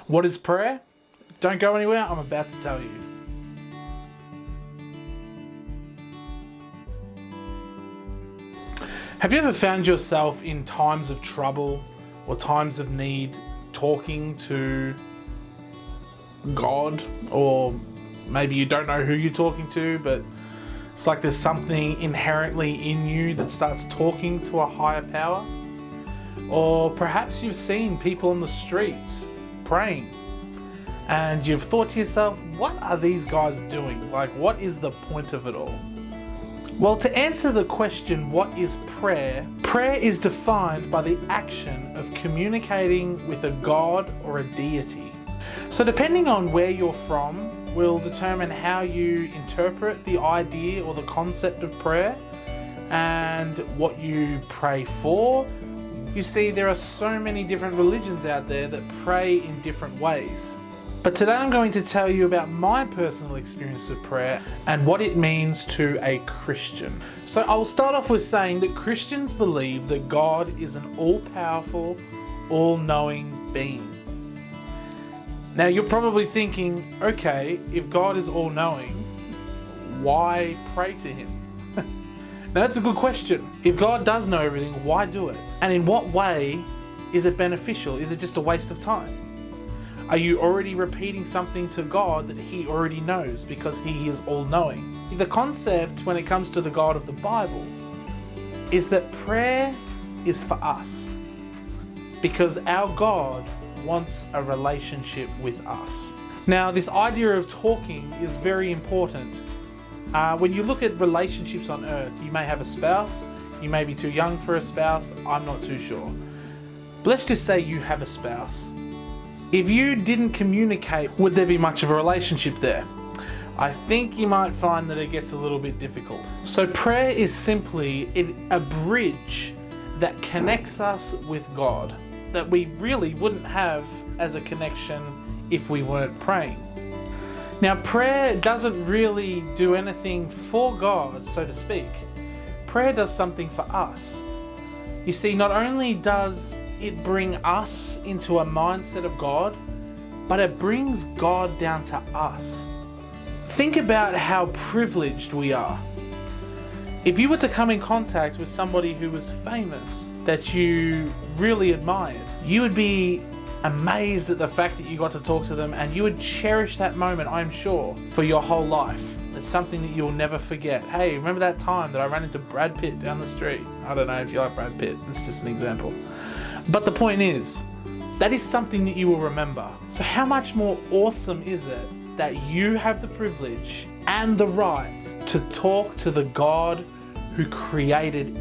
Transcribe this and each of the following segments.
What is prayer? Don't go anywhere, I'm about to tell you. Have you ever found yourself in times of trouble or times of need talking to God? Or maybe you don't know who you're talking to, but it's like there's something inherently in you that starts talking to a higher power. Or perhaps you've seen people on the streets praying and you've thought to yourself, what are these guys doing? Like, what is the point of it all? Well, to answer the question, what is prayer? Prayer is defined by the action of communicating with a God or a deity. So depending on where you're from will determine how you interpret the idea or the concept of prayer and what you pray for. You see, there are so many different religions out there that pray in different ways. But today I'm going to tell you about my personal experience with prayer and what it means to a Christian. So I'll start off with saying that Christians believe that God is an all-powerful, all-knowing being. Now you're probably thinking, okay, if God is all-knowing, why pray to Him? Now that's a good question. If God does know everything, why do it? And in what way is it beneficial? Is it just a waste of time? Are you already repeating something to God that He already knows because He is all-knowing? The concept when it comes to the God of the Bible is that prayer is for us because our God wants a relationship with us. Now, this idea of talking is very important. When you look at relationships on earth, you may have a spouse, you may be too young for a spouse, I'm not too sure. But let's just say you have a spouse. If you didn't communicate, would there be much of a relationship there? I think you might find that it gets a little bit difficult. So prayer is simply a bridge that connects us with God that we really wouldn't have as a connection if we weren't praying. Now, prayer doesn't really do anything for God, so to speak. Prayer does something for us. You see, not only does it bring us into a mindset of God, but it brings God down to us. Think about how privileged we are. If you were to come in contact with somebody who was famous that you really admired, you would be amazed at the fact that you got to talk to them, and you would cherish that moment, I'm sure, for your whole life. It's something that you'll never forget. Hey, remember that time that I ran into Brad Pitt down the street? I don't know if you like Brad Pitt, it's just an example. But the point is, that is something that you will remember. So how much more awesome is it that you have the privilege and the right to talk to the God who created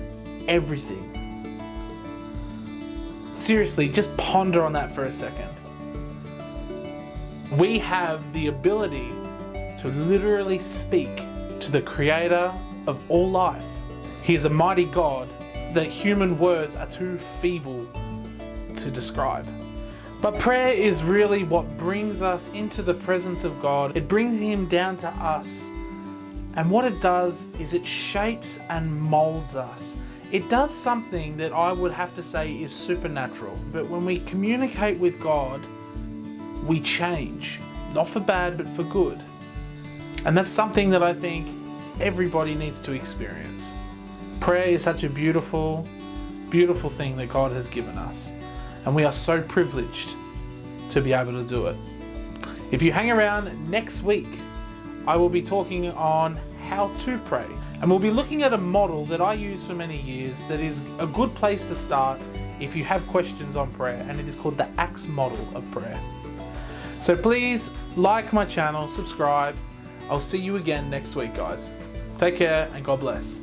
everything? Seriously, just ponder on that for a second. We have the ability to literally speak to the creator of all life. He is a mighty God that human words are too feeble to describe. But prayer is really what brings us into the presence of God. It brings Him down to us. And what it does is it shapes and molds us. It does something that I would have to say is supernatural. But when we communicate with God, we change. Not for bad, but for good. And that's something that I think everybody needs to experience. Prayer is such a beautiful, beautiful thing that God has given us. And we are so privileged to be able to do it. If you hang around next week, I will be talking on how to pray. And we'll be looking at a model that I used for many years that is a good place to start if you have questions on prayer. And it is called the ACTS model of prayer. So please like my channel, subscribe. I'll see you again next week, guys. Take care and God bless.